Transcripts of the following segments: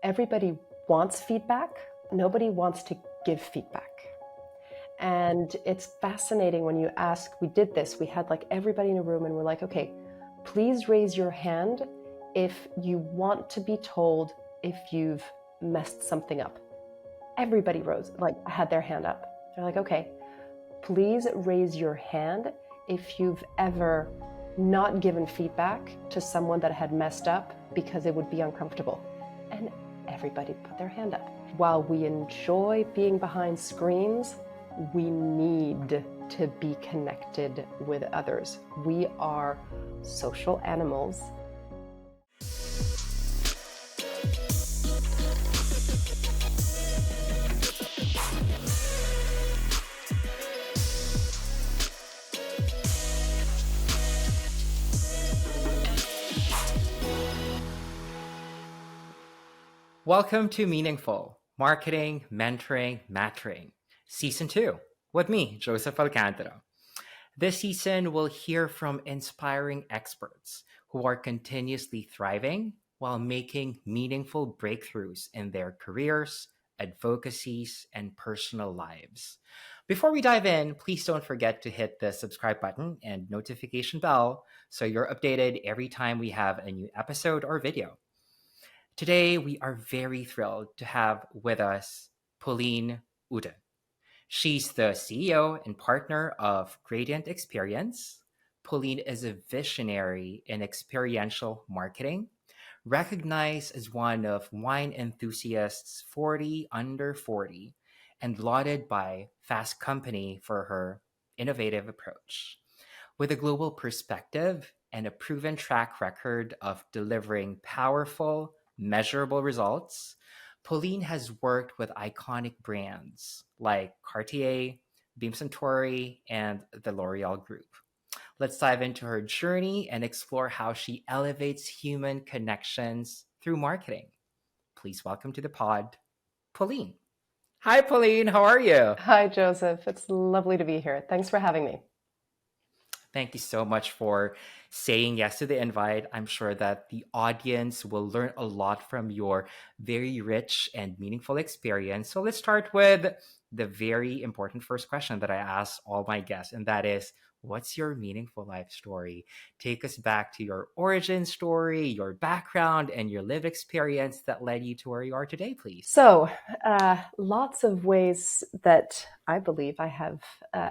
everybody wants feedback. Nobody wants to give feedback. And it's fascinating when you ask, we did this, we had like everybody in a room and we're like, okay, please raise your hand if you want to be told if you've messed something up. Everybody had their hand up. They're like, okay, please raise your hand if you've ever not given feedback to someone that had messed up because it would be uncomfortable. And everybody put their hand up. While we enjoy being behind screens, we need to be connected with others. We are social animals. Welcome to Meaningful Marketing, Mentoring, Mattering, Season 2, with me, Joseph Alcantara. This season, we'll hear from inspiring experts who are continuously thriving while making meaningful breakthroughs in their careers, advocacies, and personal lives. Before we dive in, please don't forget to hit the subscribe button and notification bell so you're updated every time we have a new episode or video. Today, we are very thrilled to have with us Pauline Oudin. She's the CEO and partner of Gradient Experience. Pauline is a visionary in experiential marketing, recognized as one of wine enthusiasts 40 under 40, and lauded by Fast Company for her innovative approach. With a global perspective and a proven track record of delivering powerful, measurable results, Pauline has worked with iconic brands like Cartier, Beam Suntory, and the L'Oreal Group. Let's dive into her journey and explore how she elevates human connections through marketing. Please welcome to the pod, Pauline. Hi, Pauline. How are you? Hi, Joseph. It's lovely to be here. Thanks for having me. Thank you so much for saying yes to the invite. I'm sure that the audience will learn a lot from your very rich and meaningful experience. So let's start with the very important first question that I ask all my guests, and that is, what's your meaningful life story? Take us back to your origin story, your background, and your lived experience that led you to where you are today, please. So, lots of ways that I believe I have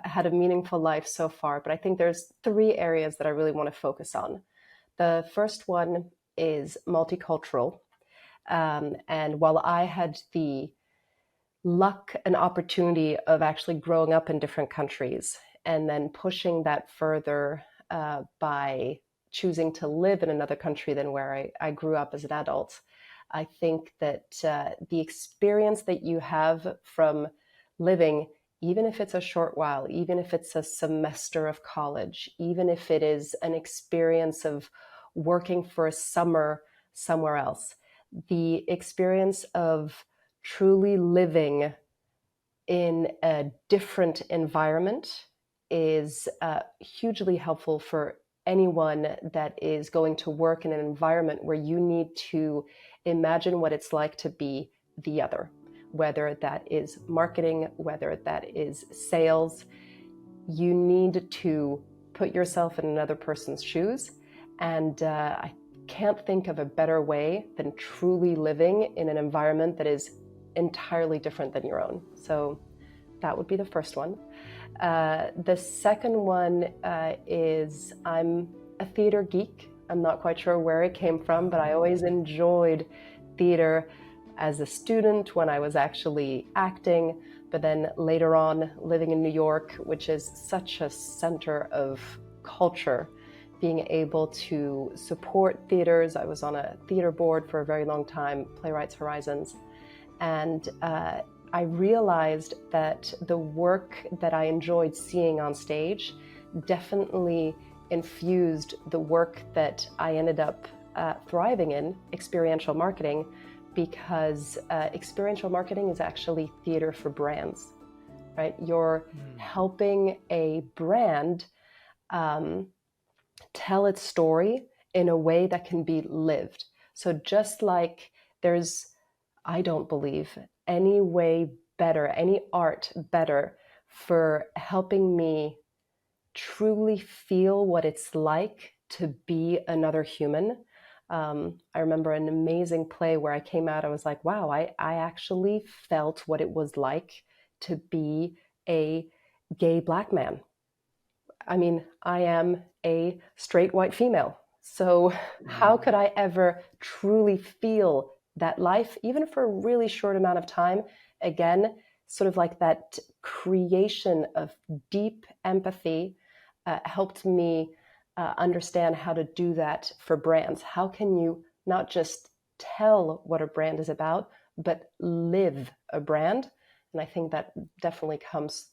had a meaningful life so far, but I think there's 3 areas that I really want to focus on. The first one is multicultural. And while I had the luck and opportunity of actually growing up in different countries and then pushing that further by choosing to live in another country than where I grew up as an adult, I think that the experience that you have from living, even if it's a short while, even if it's a semester of college, even if it is an experience of working for a summer somewhere else, the experience of truly living in a different environment is hugely helpful for anyone that is going to work in an environment where you need to imagine what it's like to be the other, whether that is marketing, whether that is sales. You need to put yourself in another person's shoes. And I can't think of a better way than truly living in an environment that is entirely different than your own. So that would be the first one. The second one is I'm a theater geek. I'm not quite sure where it came from, but I always enjoyed theater as a student when I was actually acting, but then later on living in New York, which is such a center of culture, being able to support theaters. I was on a theater board for a very long time, Playwrights Horizons, and I realized that the work that I enjoyed seeing on stage definitely infused the work that I ended up thriving in, experiential marketing, because experiential marketing is actually theater for brands, right? You're helping a brand tell its story in a way that can be lived. So just like there's I don't believe, any way better, any art better for helping me truly feel what it's like to be another human. I remember an amazing play where I came out, I was like, wow, I actually felt what it was like to be a gay Black man. I mean, I am a straight white female. So, how could I ever truly feel that life, even for a really short amount of time? Again, sort of like that creation of deep empathy helped me understand how to do that for brands. How can you not just tell what a brand is about, but live a brand? And I think that definitely comes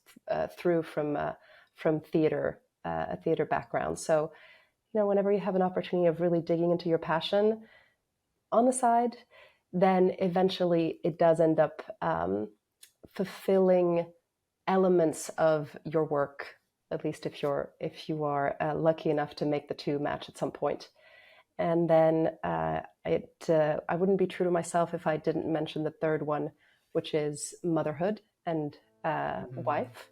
through from theater, a theater background. So, whenever you have an opportunity of really digging into your passion on the side, then eventually it does end up fulfilling elements of your work. At least if you are lucky enough to make the two match at some point. And then I wouldn't be true to myself if I didn't mention the third one, which is motherhood and wife.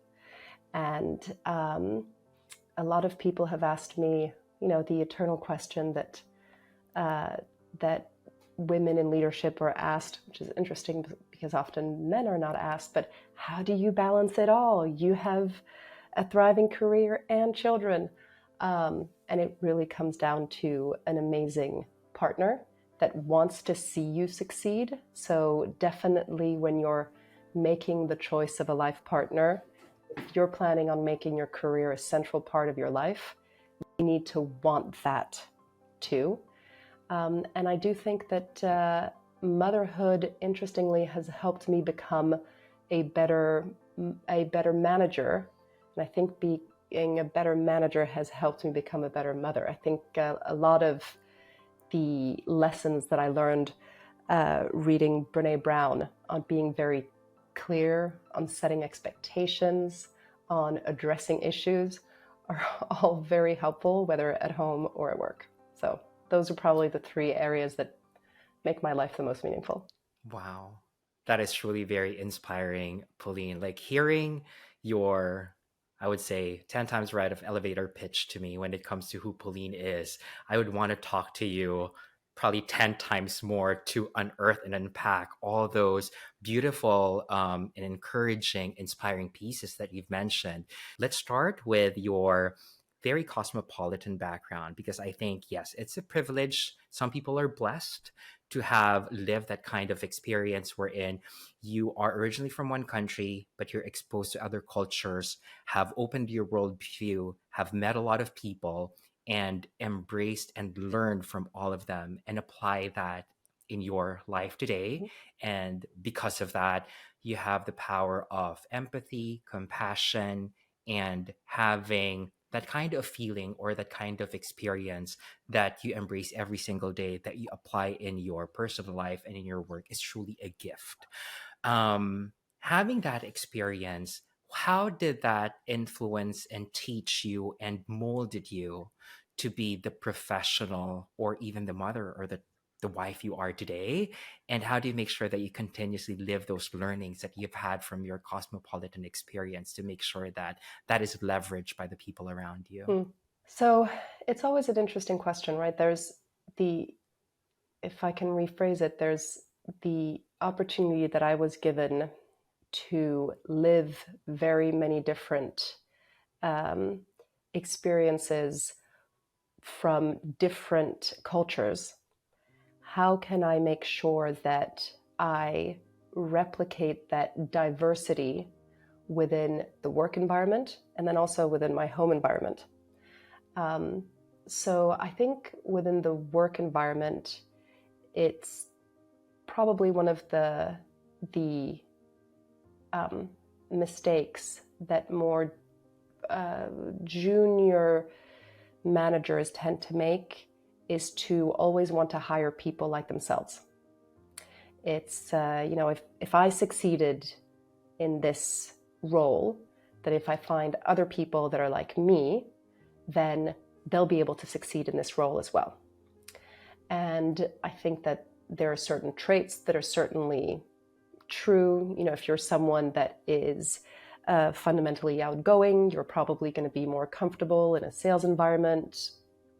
And a lot of people have asked me, the eternal question that women in leadership are asked, which is interesting because often men are not asked, but how do you balance it all? You have a thriving career and children. And it really comes down to an amazing partner that wants to see you succeed. So definitely when you're making the choice of a life partner, if you're planning on making your career a central part of your life, you need to want that too. And I do think that motherhood, interestingly, has helped me become a better manager. And I think being a better manager has helped me become a better mother. I think a lot of the lessons that I learned reading Brené Brown on being very clear, on setting expectations, on addressing issues are all very helpful, whether at home or at work. So those are probably the three areas that make my life the most meaningful. Wow. That is truly very inspiring, Pauline. Like hearing your, I would say, 10 times right of elevator pitch to me when it comes to who Pauline is, I would want to talk to you probably 10 times more to unearth and unpack all those beautiful and encouraging, inspiring pieces that you've mentioned. Let's start with your very cosmopolitan background because I think, yes, it's a privilege. Some people are blessed to have lived that kind of experience wherein you are originally from one country, but you're exposed to other cultures, have opened your worldview, have met a lot of people, and embraced and learned from all of them and apply that in your life today. And because of that, you have the power of empathy, compassion, and having that kind of feeling or that kind of experience that you embrace every single day that you apply in your personal life and in your work is truly a gift. Having that experience, how did that influence and teach you and molded you to be the professional or even the mother or the wife you are today? And how do you make sure that you continuously live those learnings that you've had from your cosmopolitan experience to make sure that that is leveraged by the people around you? Hmm. So it's always an interesting question, right? There's the, if I can rephrase it, there's the opportunity that I was given to live very many different um, experiences from different cultures. How can I make sure that I replicate that diversity within the work environment and then also within my home environment? Um, so I think within the work environment, it's probably one of the mistakes that more junior managers tend to make is to always want to hire people like themselves. It's if I succeeded in this role, that if I find other people that are like me, then they'll be able to succeed in this role as well. And I think that There are certain traits that are certainly true. If you're someone that is fundamentally outgoing, you're probably going to be more comfortable in a sales environment.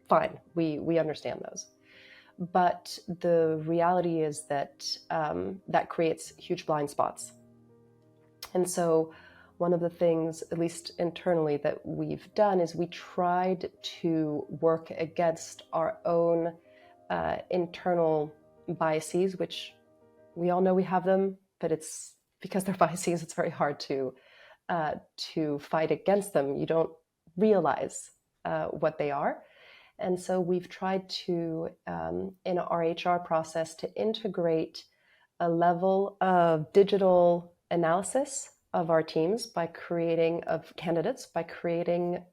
Fine, we understand those. But the reality is that that creates huge blind spots. And so, one of the things, at least internally, that we've done is we tried to work against our own internal biases, which we all know we have them, but it's because they're biases, it's very hard to fight against them. You don't realize what they are. And so we've tried to, in our HR process, to integrate a level of digital analysis of our teams by creating, of candidates, by creating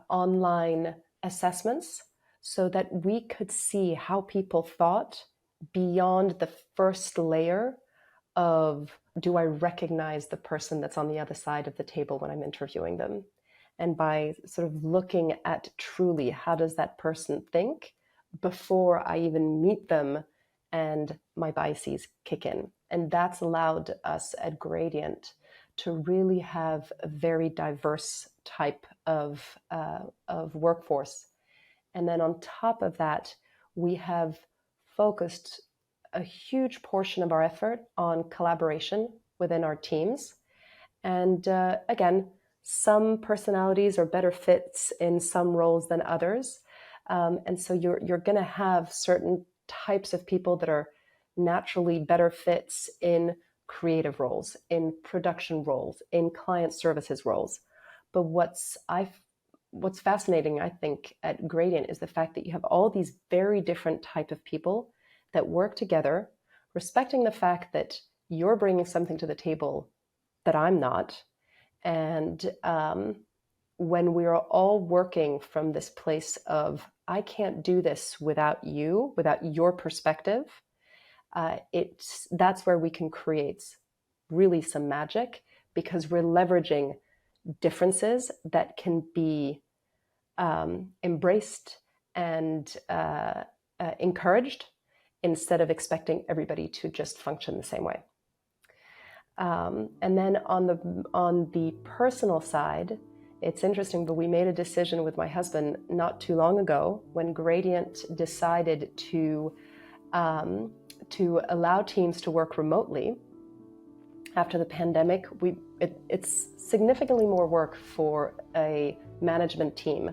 online assessments so that we could see how people thought beyond the first layer of, do I recognize the person that's on the other side of the table when I'm interviewing them? And by sort of looking at truly how does that person think before I even meet them and my biases kick in. And that's allowed us at Gradient to really have a very diverse type of workforce. And then on top of that, we have focused a huge portion of our effort on collaboration within our teams. And again, some personalities are better fits in some roles than others. And so you're going to have certain types of people that are naturally better fits in creative roles, in production roles, in client services roles. But what's fascinating, I think, at Gradient is the fact that you have all these very different type of people that work together, respecting the fact that you're bringing something to the table that I'm not. And when we're all working from this place of, I can't do this without you, without your perspective, that's where we can create really some magic, because we're leveraging differences that can be embraced and encouraged, instead of expecting everybody to just function the same way. And then on the personal side, it's interesting, but we made a decision with my husband not too long ago when Gradient decided to allow teams to work remotely after the pandemic. It's significantly more work for a management team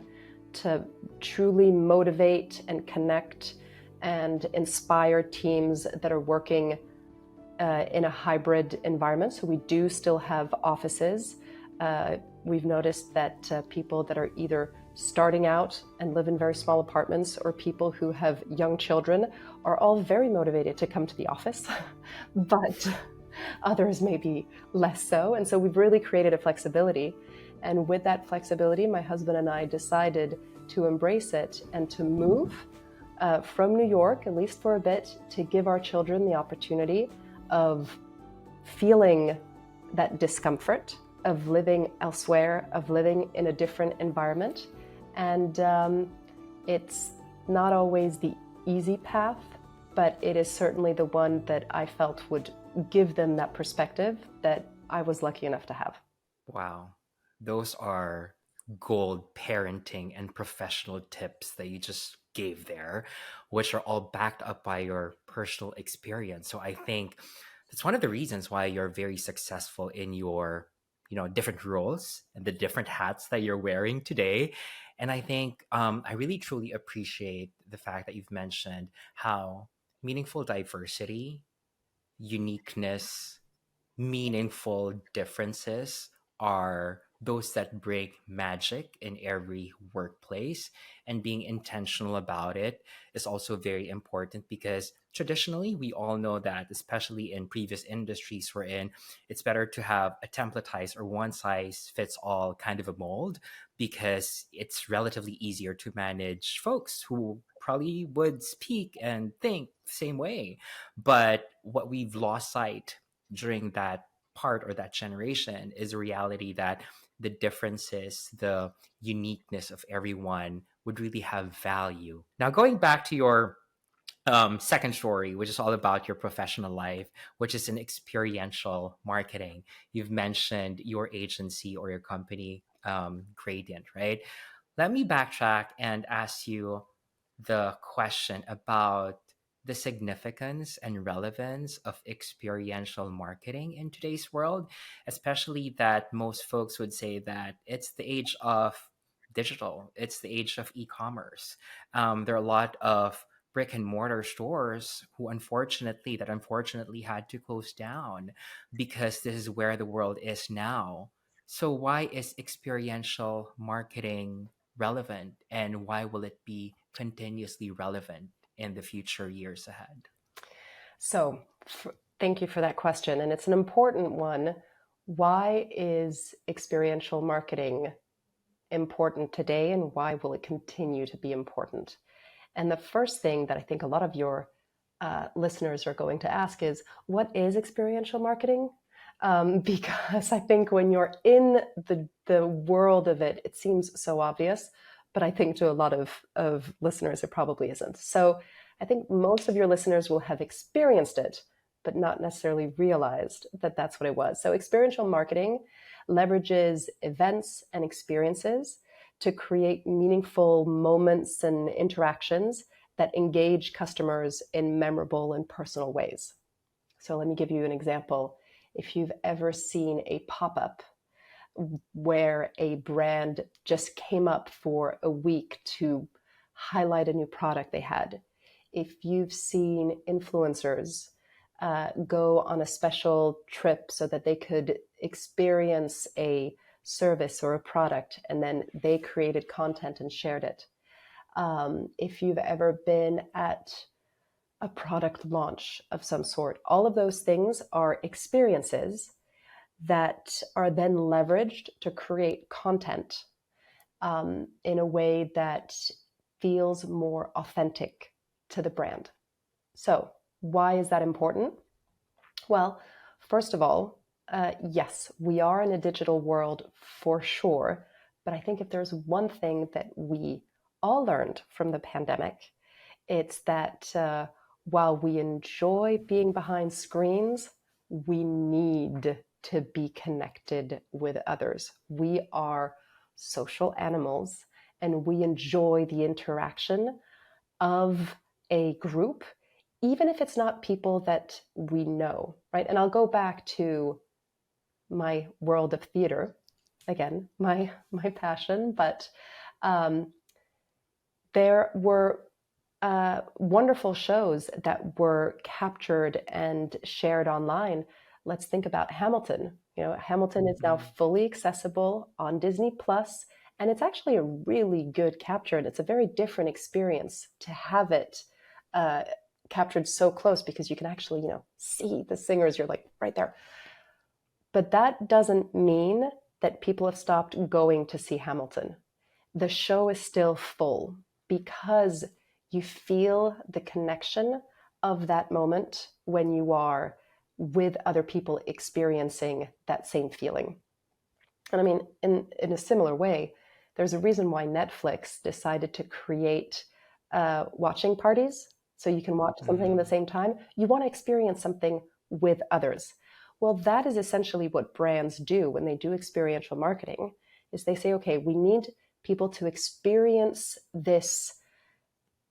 to truly motivate and connect and inspire teams that are working in a hybrid environment. So we do still have offices. We've noticed that people that are either starting out and live in very small apartments, or people who have young children, are all very motivated to come to the office, but others may be less so. And so we've really created a flexibility. And with that flexibility, my husband and I decided to embrace it and to move from New York, at least for a bit, to give our children the opportunity of feeling that discomfort of living elsewhere, of living in a different environment. And it's not always the easy path, but it is certainly the one that I felt would give them that perspective that I was lucky enough to have. Wow. Those are gold parenting and professional tips that you just gave there, which are all backed up by your personal experience. So I think that's one of the reasons why you're very successful in your, different roles and the different hats that you're wearing today. And I think I really truly appreciate the fact that you've mentioned how meaningful diversity, uniqueness, meaningful differences are those that bring magic in every workplace. And being intentional about it is also very important, because traditionally we all know that, especially in previous industries we're in, it's better to have a templatized or one size fits all kind of a mold, because it's relatively easier to manage folks who probably would speak and think the same way. But what we've lost sight during that part or that generation is a reality that the differences, the uniqueness of everyone would really have value. Now, going back to your second story, which is all about your professional life, which is an experiential marketing. You've mentioned your agency or your company, Gradient, right? Let me backtrack and ask you the question about the significance and relevance of experiential marketing in today's world, especially that most folks would say that it's the age of digital, it's the age of e-commerce. There are a lot of brick and mortar stores unfortunately had to close down because this is where the world is now. So why is experiential marketing relevant, and why will it be continuously relevant in the future years ahead? So, thank you for that question. And it's an important one. Why is experiential marketing important today, and why will it continue to be important? And the first thing that I think a lot of your listeners are going to ask is, what is experiential marketing? Because I think when you're in the world of it, it seems so obvious, but I think to a lot of listeners, it probably isn't. So I think most of your listeners will have experienced it, but not necessarily realized that that's what it was. So experiential marketing leverages events and experiences to create meaningful moments and interactions that engage customers in memorable and personal ways. So let me give you an example. If you've ever seen a pop-up where a brand just came up for a week to highlight a new product they had, if you've seen influencers go on a special trip so that they could experience a service or a product, and then they created content and shared it. If you've ever been at a product launch of some sort, all of those things are experiences that are then leveraged to create content in a way that feels more authentic to the brand. So, why is that important? Well, first of all, yes, we are in a digital world for sure. But I think if there's one thing that we all learned from the pandemic, it's that while we enjoy being behind screens, we need to be connected with others. We are social animals, and we enjoy the interaction of a group, even if it's not people that we know, right? And I'll go back to my world of theater, again, my passion, but there were wonderful shows that were captured and shared online. Let's think about Hamilton. You know, Hamilton is now fully accessible on Disney Plus, and it's actually a really good capture, and it's a very different experience to have it captured so close, because you can actually, see the singers. You're like right there. But that doesn't mean that people have stopped going to see Hamilton. The show is still full because you feel the connection of that moment when you are with other people experiencing that same feeling. And I mean, in a similar way, there's a reason why Netflix decided to create watching parties, so you can watch something at the same time. You want to experience something with others. Well, that is essentially what brands do when they do experiential marketing, is they say, okay, we need people to experience this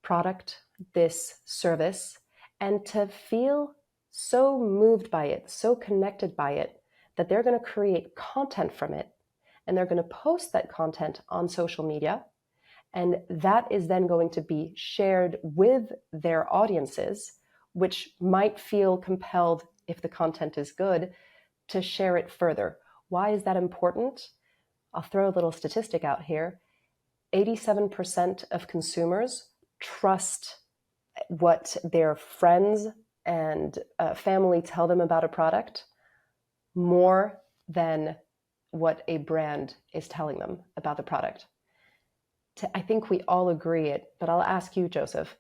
product, this service, and to feel so moved by it, so connected by it, that they're going to create content from it, and they're going to post that content on social media, and that is then going to be shared with their audiences, which might feel compelled, if the content is good, to share it further. Why is that important? I'll throw a little statistic out here. 87% of consumers trust what their friends and family tell them about a product more than what a brand is telling them about the product. I think we all agree it, but I'll ask you, Joseph,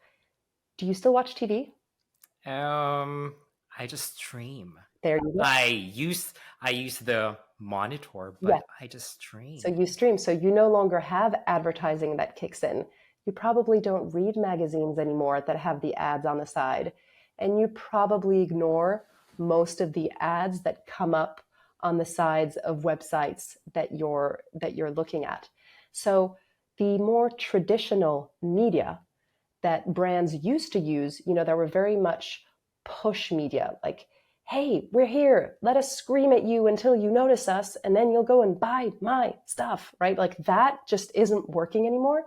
do you still watch TV? I just stream. There you go. I use the monitor, but Yeah. I just stream. So you stream. So you no longer have advertising that kicks in. You probably don't read magazines anymore that have the ads on the side. And you probably ignore most of the ads that come up on the sides of websites that you're looking at. So the more traditional media that brands used to use, that were very much push media, like, hey, we're here, let us scream at you until you notice us, and then you'll go and buy my stuff, right? Like that just isn't working anymore.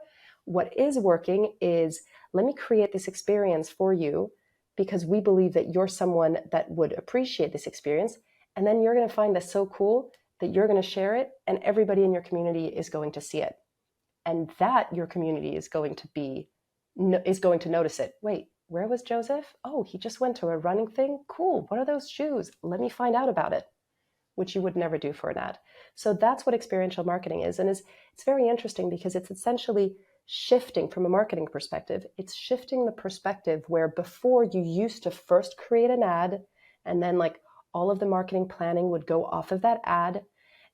What is working is, let me create this experience for you because we believe that you're someone that would appreciate this experience. And then you're going to find this so cool that you're going to share it, and everybody in your community is going to see it. And that your community is going to notice it. Wait, where was Joseph? Oh, he just went to a running thing. Cool. What are those shoes? Let me find out about it, which you would never do for an ad. So that's what experiential marketing is. And it's very interesting because it's essentially shifting from a marketing perspective. It's shifting the perspective where before you used to first create an ad, and then like all of the marketing planning would go off of that ad.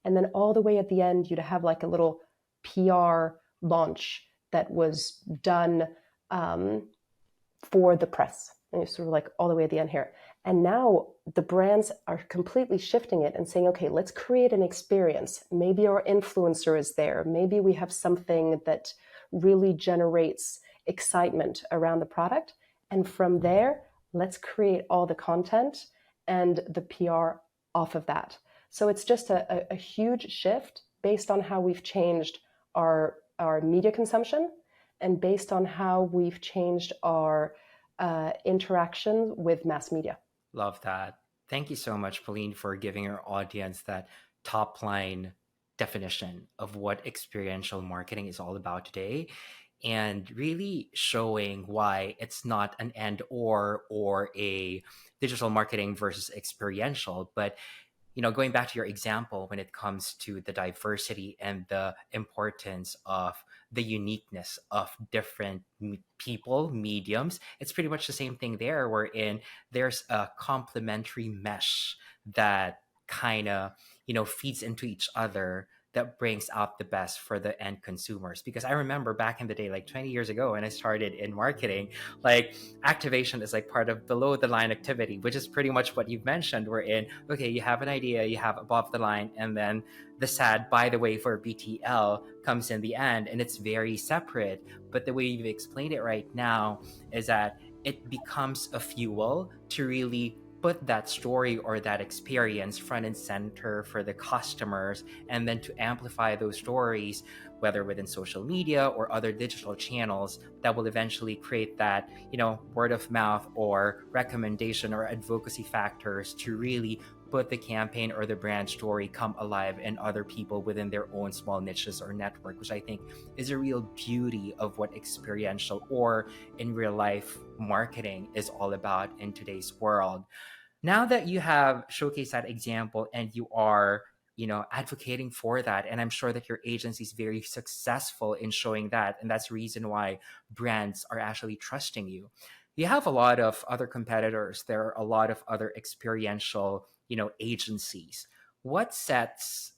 And then all the way at the end, you'd have like a little PR launch that was done for the press. And you're sort of like all the way at the end here. And now the brands are completely shifting it and saying, okay, let's create an experience. Maybe our influencer is there. Maybe we have something that really generates excitement around the product. And from there, let's create all the content and the PR off of that. So it's just a huge shift based on how we've changed our media consumption and based on how we've changed our interaction with mass media. Love that. Thank you so much, Pauline, for giving our audience that top line definition of what experiential marketing is all about today, and really showing why it's not an and or a digital marketing versus experiential, but going back to your example when it comes to the diversity and the importance of the uniqueness of different people, mediums, it's pretty much the same thing there, wherein there's a complementary mesh that kind of, feeds into each other, that brings out the best for the end consumers. Because I remember back in the day, like 20 years ago, when I started in marketing, like activation is like part of below the line activity, which is pretty much what you've mentioned. We're in, okay, you have an idea, you have above the line, and then the sad, by the way, for BTL comes in the end, and it's very separate. But the way you've explained it right now is that it becomes a fuel to really put that story or that experience front and center for the customers, and then to amplify those stories, whether within social media or other digital channels, that will eventually create that, word of mouth or recommendation or advocacy factors to really put the campaign or the brand story come alive in other people within their own small niches or network, which I think is a real beauty of what experiential or in real life marketing is all about in today's world. Now that you have showcased that example and you are, advocating for that, and I'm sure that your agency is very successful in showing that, and that's the reason why brands are actually trusting you. You have a lot of other competitors. There are a lot of other experiential, agencies. What sets,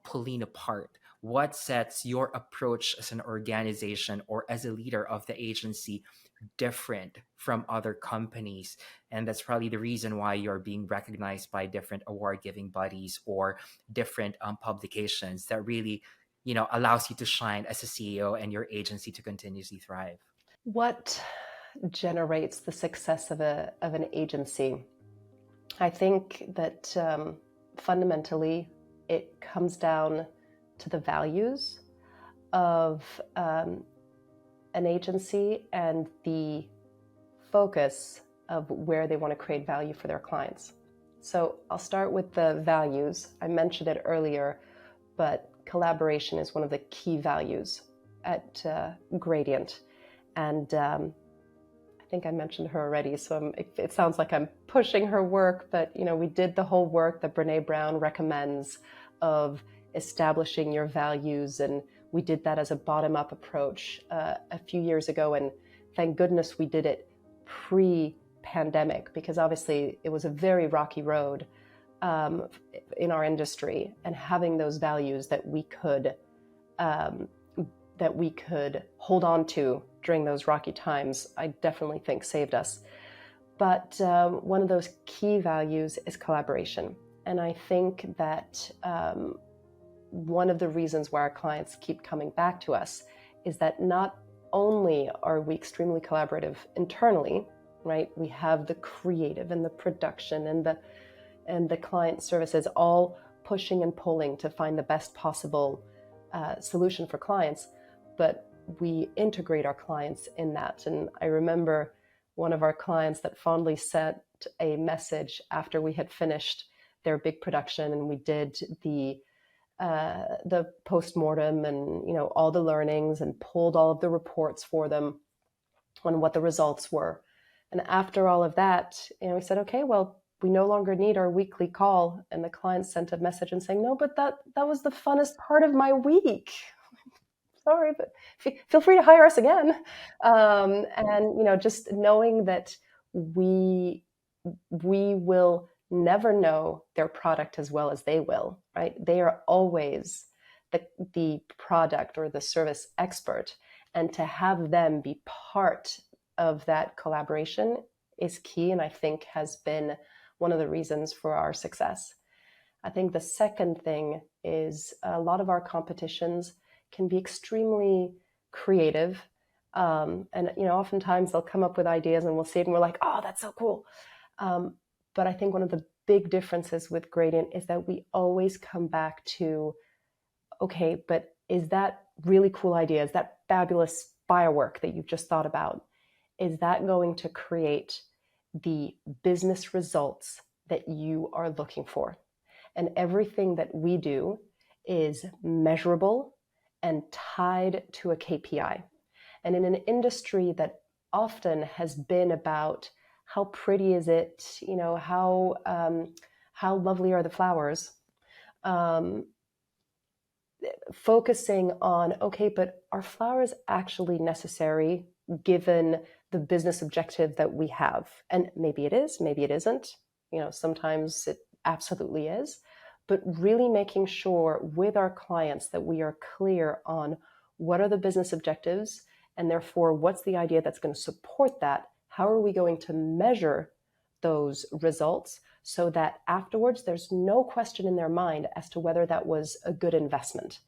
Pauline apart? What sets your approach as an organization or as a leader of the agency different from other companies? And that's probably the reason why you're being recognized by different award giving bodies or different publications that really, allows you to shine as a CEO and your agency to continuously thrive. What generates the success of an agency? I think that fundamentally it comes down to the values of an agency and the focus of where they want to create value for their clients. So I'll start with the values. I mentioned it earlier, but collaboration is one of the key values at Gradient. And I think I mentioned her already, so it sounds like I'm pushing her work, but we did the whole work that Brene Brown recommends of establishing your values, and we did that as a bottom-up approach a few years ago, and thank goodness we did it pre-pandemic, because obviously it was a very rocky road in our industry, and having those values that we could that we could hold on to during those rocky times, I definitely think saved us. But one of those key values is collaboration. And I think that one of the reasons why our clients keep coming back to us is that not only are we extremely collaborative internally, right? We have the creative and the production and the client services all pushing and pulling to find the best possible solution for clients, but we integrate our clients in that. And I remember one of our clients that fondly sent a message after we had finished their big production, and we did the post-mortem and all the learnings and pulled all of the reports for them on what the results were. And after all of that, we said, okay, well, we no longer need our weekly call. And the client sent a message and saying, no, but that was the funnest part of my week. Sorry, but feel free to hire us again. And just knowing that we will never know their product as well as they will, right? They are always the product or the service expert, and to have them be part of that collaboration is key, and I think has been one of the reasons for our success. I think the second thing is a lot of our competitions can be extremely creative. And oftentimes they'll come up with ideas and we'll see it and we're like, oh, that's so cool. But I think one of the big differences with Gradient is that we always come back to, okay, but is that really cool idea? Is that fabulous firework that you've just thought about? Is that going to create the business results that you are looking for? And everything that we do is measurable and tied to a KPI. And in an industry that often has been about how pretty is it, how lovely are the flowers, focusing on, okay, but are flowers actually necessary given the business objective that we have? And maybe it is, maybe it isn't. Sometimes it absolutely is. But really making sure with our clients that we are clear on what are the business objectives, and therefore what's the idea that's going to support that? How are we going to measure those results so that afterwards there's no question in their mind as to whether that was a good investment?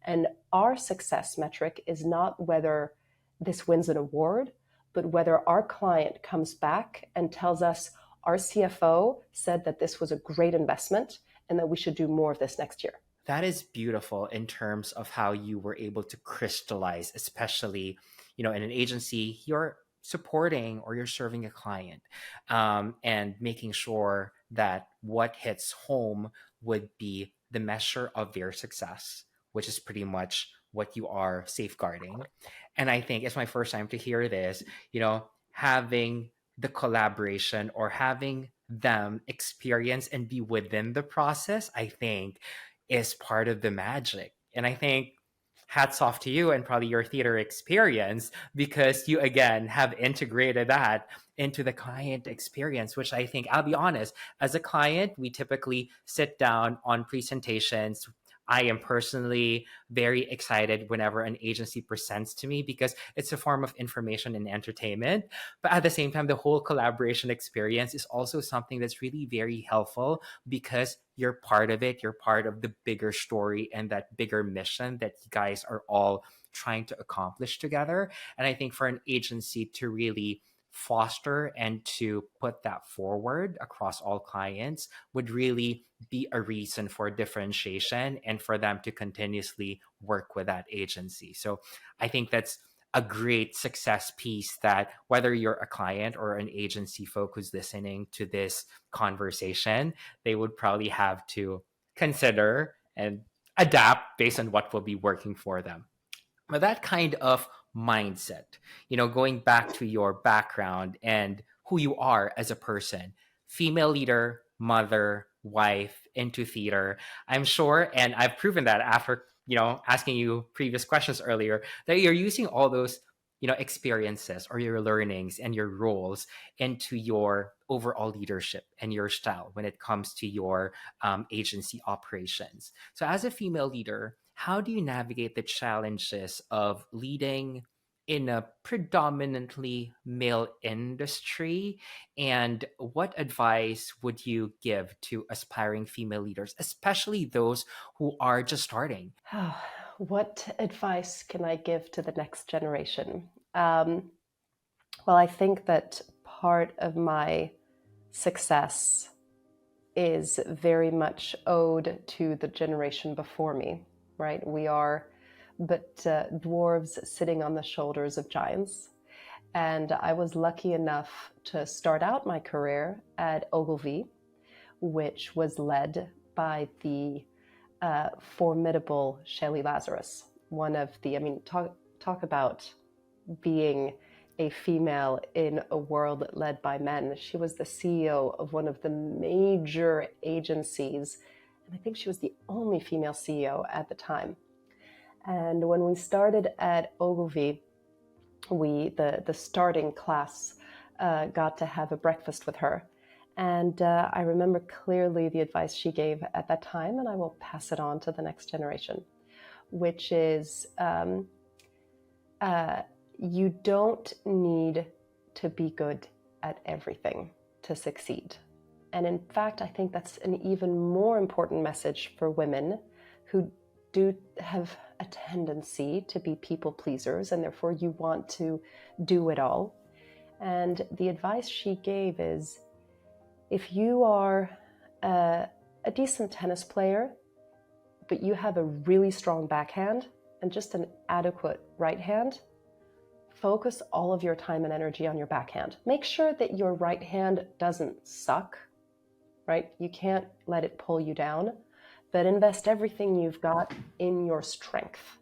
And our success metric is not whether this wins an award, but whether our client comes back and tells us our CFO said that this was a great investment and that we should do more of this next year. That is beautiful in terms of how you were able to crystallize, especially, in an agency, you're supporting or you're serving a client, and making sure that what hits home would be the measure of their success, which is pretty much what you are safeguarding. And I think it's my first time to hear this, having the collaboration or having them experience and be within the process, I think is part of the magic. And I think hats off to you and probably your theater experience, because you again have integrated that into the client experience, which I think, I'll be honest, as a client, we typically sit down on presentations. I am personally very excited whenever an agency presents to me because it's a form of information and entertainment. But at the same time, the whole collaboration experience is also something that's really very helpful because you're part of it. You're part of the bigger story and that bigger mission that you guys are all trying to accomplish together. And I think for an agency to really foster and to put that forward across all clients would really be a reason for differentiation and for them to continuously work with that agency. So I think that's a great success piece that whether you're a client or an agency folk who's listening to this conversation, they would probably have to consider and adapt based on what will be working for them. But that kind of mindset, going back to your background and who you are as a person, female leader, mother, wife, into theater, I'm sure, and I've proven that after, asking you previous questions earlier, that you're using all those, experiences or your learnings and your roles into your overall leadership and your style when it comes to your agency operations. So as a female leader, how do you navigate the challenges of leading in a predominantly male industry? And what advice would you give to aspiring female leaders, especially those who are just starting? What advice can I give to the next generation? Well, I think that part of my success is very much owed to the generation before me, right? We are but dwarves sitting on the shoulders of giants. And I was lucky enough to start out my career at Ogilvy, which was led by the formidable Shelley Lazarus, one of the, I mean, talk about being a female in a world led by men. She was the CEO of one of the major agencies, and I think she was the only female CEO at the time. And when we started at Ogilvy, the starting class got to have a breakfast with her. And I remember clearly the advice she gave at that time, and I will pass it on to the next generation, which is you don't need to be good at everything to succeed. And in fact, I think that's an even more important message for women who do have a tendency to be people pleasers, and therefore you want to do it all. And the advice she gave is, if you are a decent tennis player, but you have a really strong backhand and just an adequate right hand, focus all of your time and energy on your backhand. Make sure that your right hand doesn't suck, right? You can't let it pull you down, but invest everything you've got in your strength.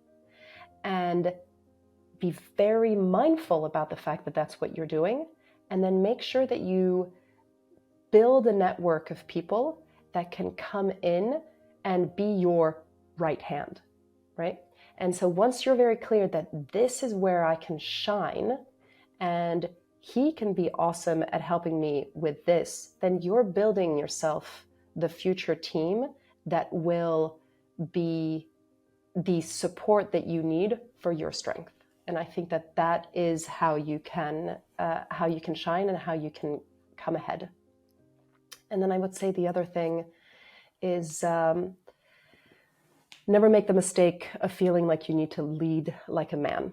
And be very mindful about the fact that that's what you're doing. And then make sure that you build a network of people that can come in and be your right hand, right? And so once you're very clear that this is where I can shine and he can be awesome at helping me with this, then you're building yourself the future team that will be the support that you need for your strength. And I think that that is how you can shine and how you can come ahead. And then I would say the other thing is never make the mistake of feeling like you need to lead like a man.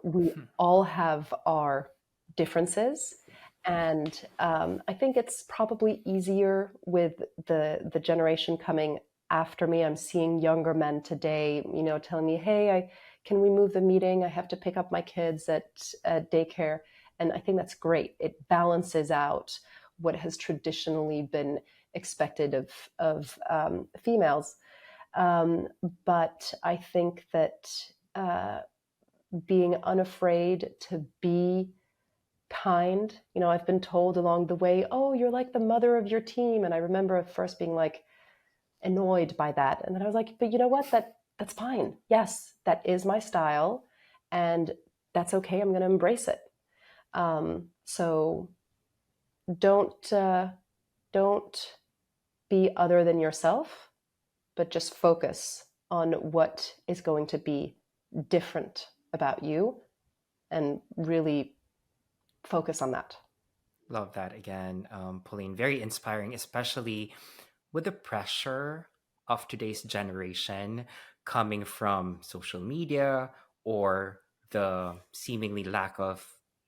We all have our differences, and I think it's probably easier with the generation coming after me. I'm seeing younger men today, telling me, "Hey, can we move the meeting? I have to pick up my kids at daycare." And I think that's great. It balances out what has traditionally been expected of females. But I think that being unafraid to be kind, I've been told along the way, "Oh, you're like the mother of your team." And I remember at first being like annoyed by that. And then I was like, but you know what? That's fine. Yes, that is my style. And that's okay. I'm going to embrace it. So don't be other than yourself, but just focus on what is going to be different about you and really focus on that. Love that again, Pauline. Very inspiring, especially with the pressure of today's generation coming from social media or the seemingly lack of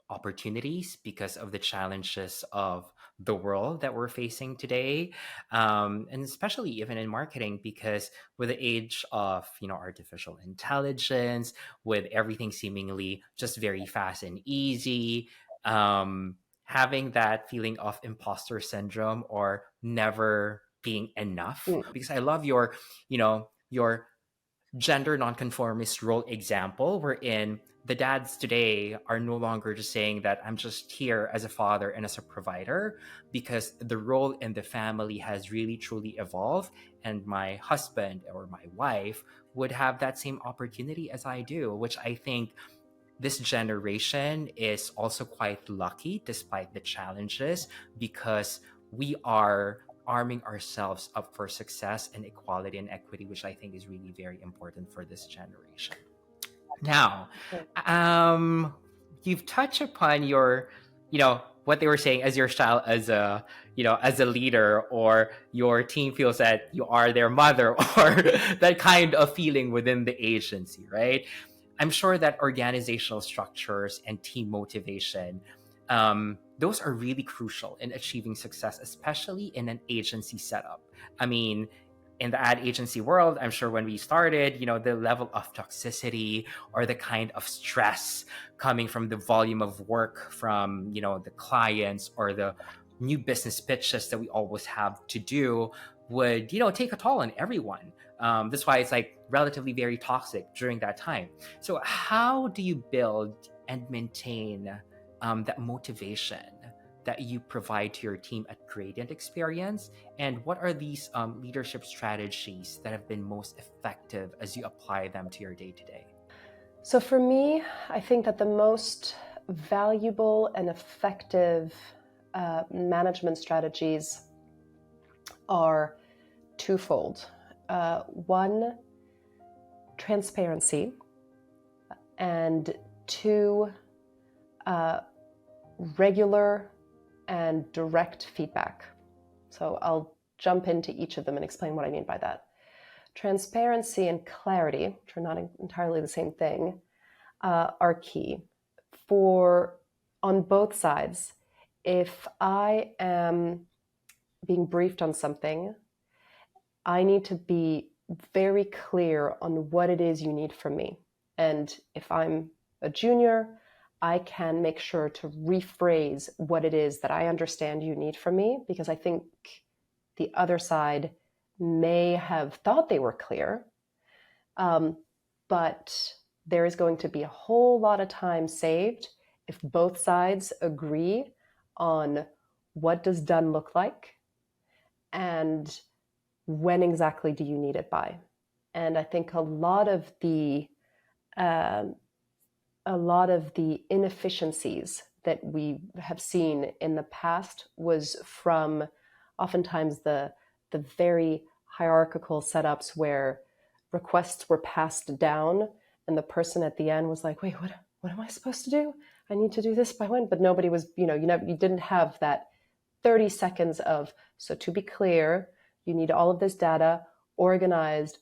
opportunities because of the challenges of the world that we're facing today, and especially even in marketing, because with the age of artificial intelligence, with everything seemingly just very fast and easy, having that feeling of imposter syndrome or never being enough. Because I love your gender nonconformist role example, wherein the dads today are no longer just saying that I'm just here as a father and as a provider, because the role in the family has really truly evolved, and my husband or my wife would have that same opportunity as I do, which I think this generation is also quite lucky despite the challenges, because we are arming ourselves up for success and equality and equity, which I think is really very important for this generation. Now, um, you've touched upon your, what they were saying as your style as a, as a leader, or your team feels that you are their mother, or that kind of feeling within the agency, right? I'm sure that organizational structures and team motivation, those are really crucial in achieving success, especially in an agency setup. I mean, in the ad agency world, I'm sure when we started, the level of toxicity or the kind of stress coming from the volume of work from, the clients or the new business pitches that we always have to do would, take a toll on everyone. That's why it's like relatively very toxic during that time. So how do you build and maintain that motivation that you provide to your team at Gradient Experience? And what are these leadership strategies that have been most effective as you apply them to your day-to-day? So for me, I think that the most valuable and effective management strategies are twofold. One, transparency, and two, regular and direct feedback. So I'll jump into each of them and explain what I mean by that. Transparency and clarity, which are not entirely the same thing, are key on both sides. If I am being briefed on something, I need to be very clear on what it is you need from me. And if I'm a junior, I can make sure to rephrase what it is that I understand you need from me, because I think the other side may have thought they were clear, but there is going to be a whole lot of time saved if both sides agree on what does done look like and when exactly do you need it by. And I think a lot of the inefficiencies that we have seen in the past was from oftentimes the very hierarchical setups where requests were passed down and the person at the end was like, wait, what am I supposed to do? I need to do this by when? But nobody was, you didn't have that 30 seconds of, so to be clear, you need all of this data organized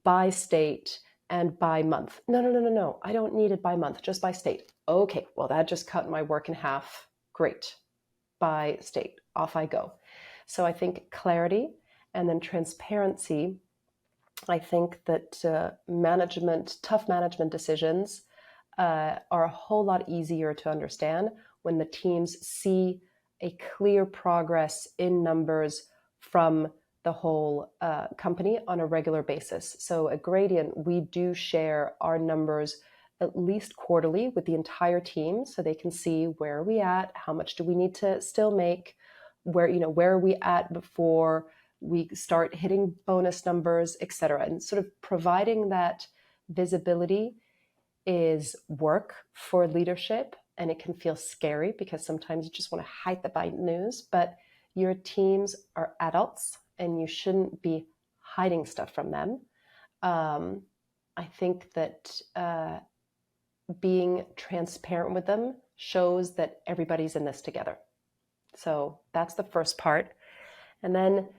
by state and by month. No. I don't need it by month, just by state. Okay, well, that just cut my work in half. Great. By state, off I go. So I think clarity and then transparency. I think that tough management decisions are a whole lot easier to understand when the teams see a clear progress in numbers from the whole company on a regular basis. So at Gradient, we do share our numbers at least quarterly with the entire team, so they can see where are we at, how much do we need to still make, where are we at before we start hitting bonus numbers, etc. And sort of providing that visibility is work for leadership, and it can feel scary because sometimes you just want to hide the bad news, but your teams are adults and you shouldn't be hiding stuff from them. I think that being transparent with them shows that everybody's in this together. So that's the first part. And then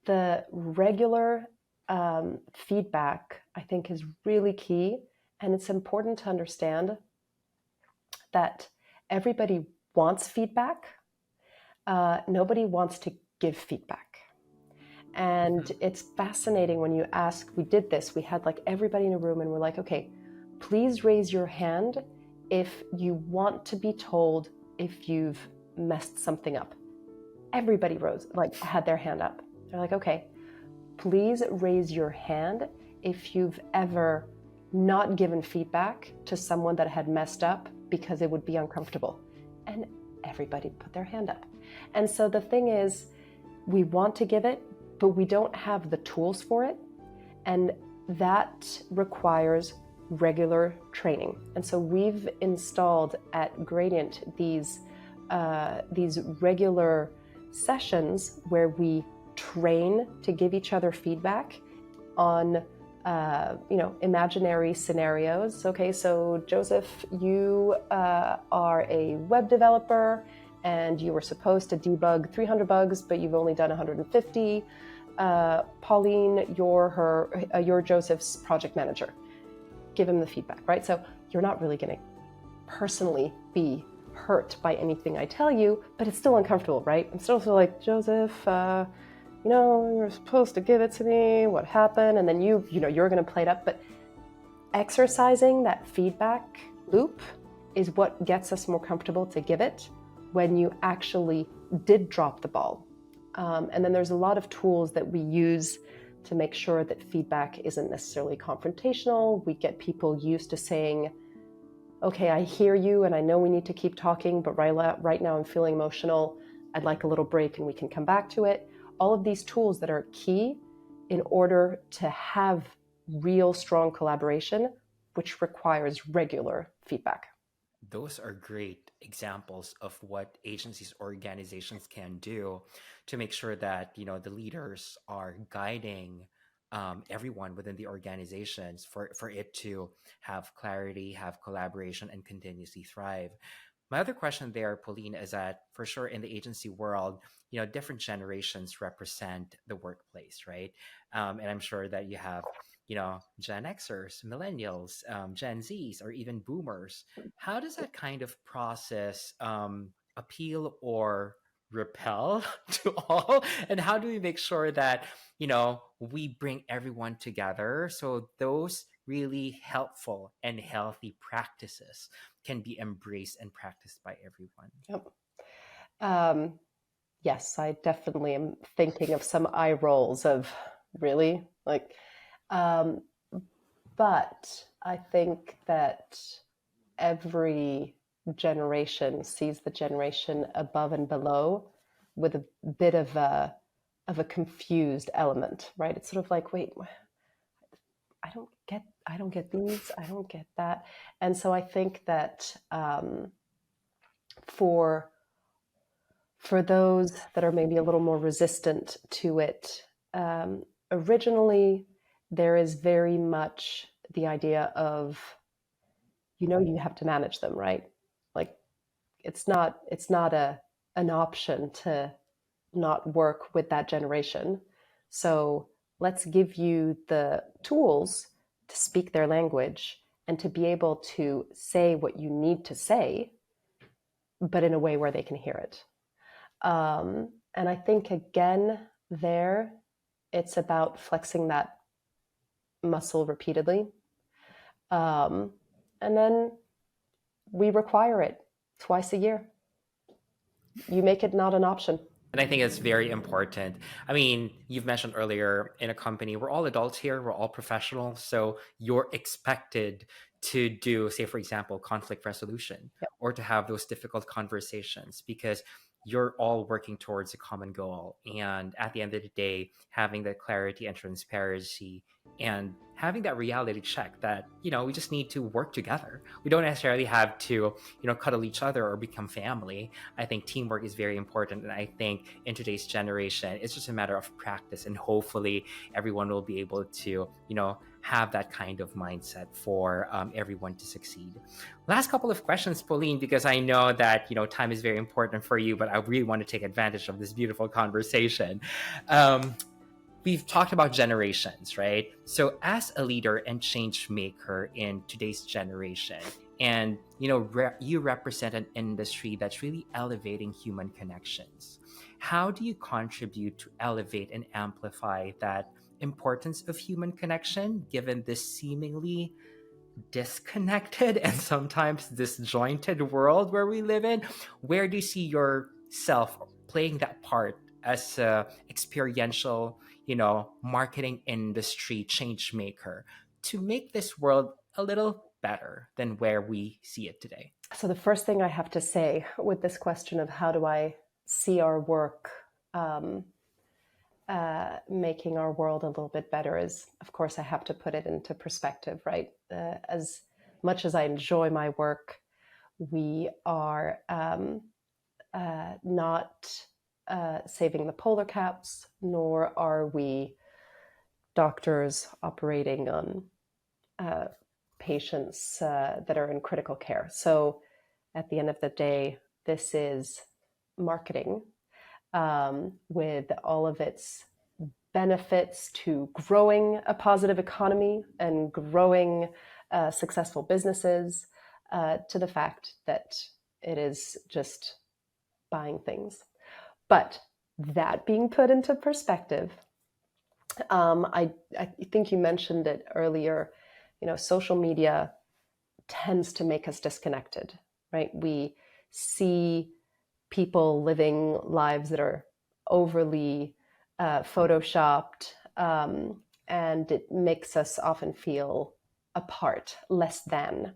the regular feedback, I think, is really key. And it's important to understand that everybody wants feedback. Nobody wants to give feedback. And it's fascinating when you ask, we did this, we had like everybody in a room and we're like, okay, please raise your hand if you want to be told if you've messed something up. Everybody had their hand up. They're like, okay, please raise your hand if you've ever not given feedback to someone that had messed up because it would be uncomfortable. And everybody put their hand up. And so the thing is, we want to give it, but we don't have the tools for it. And that requires regular training. And so we've installed at Gradient these regular sessions where we train to give each other feedback on imaginary scenarios. Okay, so Joseph, you are a web developer and you were supposed to debug 300 bugs, but you've only done 150. Pauline, you're Joseph's project manager. Give him the feedback, right? So you're not really going to personally be hurt by anything I tell you, but it's still uncomfortable, right? I'm still like, Joseph, you're supposed to give it to me. What happened? And then you're going to play it up. But exercising that feedback loop is what gets us more comfortable to give it when you actually did drop the ball. And then there's a lot of tools that we use to make sure that feedback isn't necessarily confrontational. We get people used to saying, okay, I hear you and I know we need to keep talking, but right now I'm feeling emotional. I'd like a little break and we can come back to it. All of these tools that are key in order to have real strong collaboration, which requires regular feedback. Those are great examples of what agencies, organizations can do to make sure that the leaders are guiding everyone within the organizations for it to have clarity, have collaboration, and continuously thrive. My other question there, Pauline, is that for sure in the agency world, different generations represent the workplace, right? And I'm sure that you have, Gen Xers, millennials, Gen Zs, or even boomers. How does that kind of process appeal or repel to all? And how do we make sure that, we bring everyone together so those really helpful and healthy practices can be embraced and practiced by everyone? Yep. Yes, I definitely am thinking of some eye rolls of really but I think that every generation sees the generation above and below with a bit of a confused element, right? It's sort of like, wait, I don't get these, I don't get that. And so I think that for those that are maybe a little more resistant to it, originally there is very much the idea of, you have to manage them, right? Like it's not an option to not work with that generation. So let's give you the tools to speak their language and to be able to say what you need to say, but in a way where they can hear it. And I think, again, there, it's about flexing that muscle repeatedly. And then we require it twice a year. You make it not an option. And I think it's very important. I mean, you've mentioned earlier in a company, we're all adults here, we're all professionals. So you're expected to do, say, for example, conflict resolution, Yep. or to have those difficult conversations because you're all working towards a common goal. And at the end of the day, having that clarity and transparency and having that reality check that, we just need to work together. We don't necessarily have to, cuddle each other or become family. I think teamwork is very important. And I think in today's generation, it's just a matter of practice. And hopefully everyone will be able to, have that kind of mindset for everyone to succeed. Last couple of questions, Pauline, because I know that, time is very important for you, but I really want to take advantage of this beautiful conversation. We've talked about generations, right? So as a leader and change maker in today's generation, and you represent an industry that's really elevating human connections, how do you contribute to elevate and amplify that importance of human connection given this seemingly disconnected and sometimes disjointed world where we live in? Where do you see yourself playing that part as a experiential, marketing industry change maker to make this world a little better than where we see it today? So the first thing I have to say with this question of how do I see our work making our world a little bit better is, of course, I have to put it into perspective, right? As much as I enjoy my work, we are not saving the polar caps, nor are we doctors operating on uh, patients that are in critical care. So at the end of the day, this is marketing with all of its benefits to growing a positive economy and growing successful businesses, to the fact that it is just buying things. But that being put into perspective, I think you mentioned it earlier. Social media tends to make us disconnected, right? We see people living lives that are overly photoshopped, and it makes us often feel apart, less than.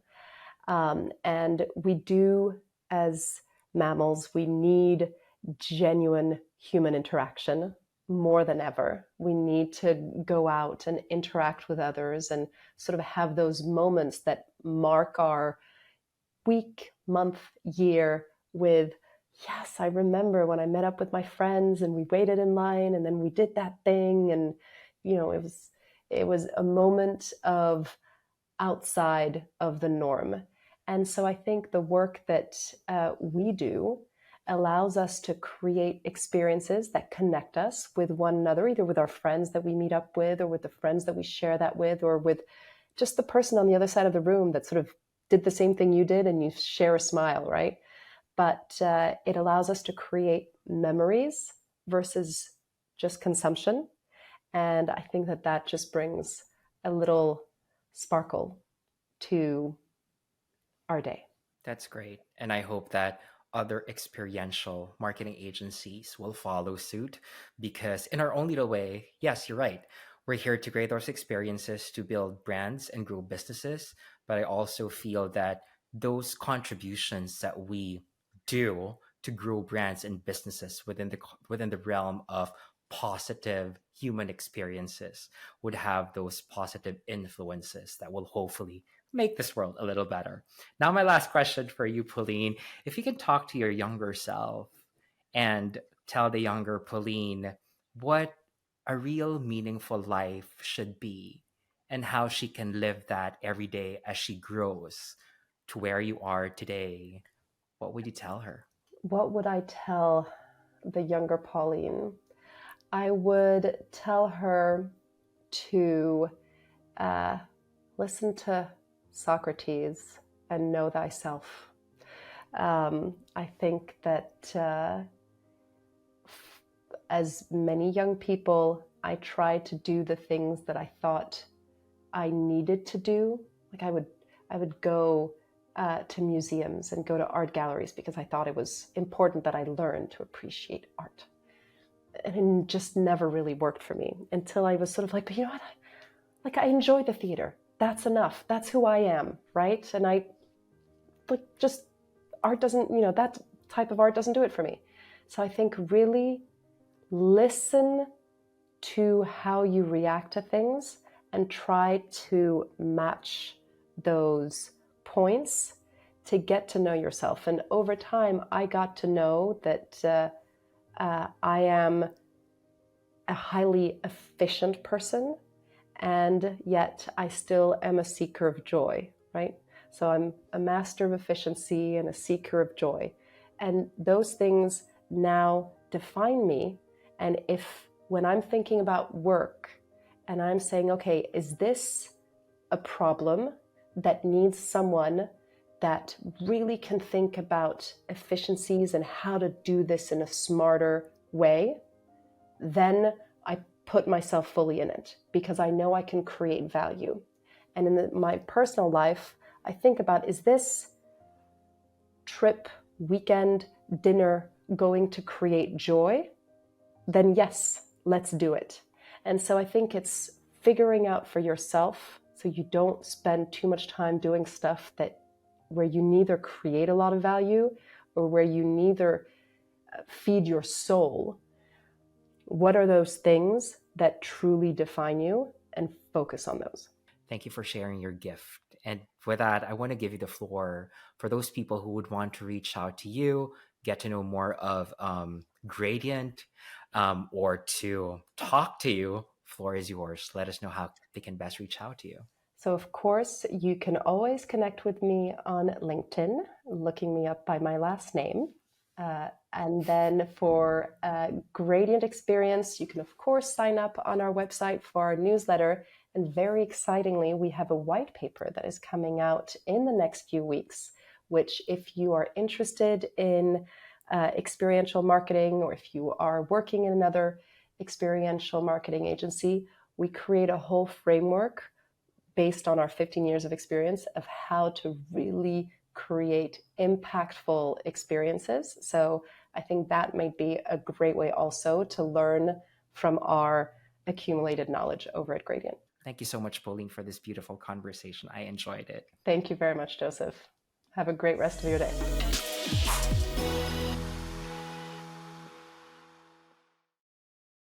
And we do, as mammals, we need genuine human interaction more than ever. We need to go out and interact with others and sort of have those moments that mark our week, month, year with, yes, I remember when I met up with my friends and we waited in line and then we did that thing. And, it was a moment of outside of the norm. And so I think the work that we do allows us to create experiences that connect us with one another, either with our friends that we meet up with, or with the friends that we share that with, or with just the person on the other side of the room that sort of did the same thing you did and you share a smile, right? But it allows us to create memories versus just consumption. And I think that that just brings a little sparkle to our day. That's great. And I hope that other experiential marketing agencies will follow suit because, in our own little way, yes, you're right. We're here to create those experiences to build brands and grow businesses. But I also feel that those contributions that we do to grow brands and businesses within the realm of positive human experiences would have those positive influences that will hopefully make this world a little better. Now, my last question for you, Pauline. If you can talk to your younger self and tell the younger Pauline what a real meaningful life should be and how she can live that every day as she grows to where you are today, what would you tell her? What would I tell the younger Pauline? I would tell her to uh, listen to Socrates and know thyself. I think that as many young people, I tried to do the things that I thought I needed to do. Like I would go to museums and go to art galleries because I thought it was important that I learn to appreciate art. And it just never really worked for me until I was sort of like, but you know what? Like I enjoy the theater. That's enough. That's who I am, right? And I like just art doesn't, that type of art doesn't do it for me. So I think really listen to how you react to things and try to match those points to get to know yourself. And over time, I got to know that I am a highly efficient person, and yet I still am a seeker of joy, right? So I'm a master of efficiency and a seeker of joy. And those things now define me. And if when I'm thinking about work and I'm saying, okay, is this a problem that needs someone that really can think about efficiencies and how to do this in a smarter way, then I put myself fully in it because I know I can create value. And in my personal life, I think about, is this trip, weekend, dinner going to create joy? Then yes, let's do it. And so I think it's figuring out for yourself so you don't spend too much time doing stuff where you neither create a lot of value or where you neither feed your soul. What are those things that truly define you, and focus on those? Thank you for sharing your gift. And with that, I want to give you the floor for those people who would want to reach out to you get to know more of Gradient, or to talk to you, floor is yours. Let us know how they can best reach out to you. So, of course, you can always connect with me on LinkedIn, looking me up by my last name. And then for Gradient Experience, you can, of course, sign up on our website for our newsletter. And very excitingly, we have a white paper that is coming out in the next few weeks, which, if you are interested in experiential marketing, or if you are working in another experiential marketing agency, we create a whole framework based on our 15 years of experience of how to really create impactful experiences. So I think that may be a great way also to learn from our accumulated knowledge over at Gradient. Thank you so much, Pauline, for this beautiful conversation. I enjoyed it. Thank you very much, Joseph. Have a great rest of your day.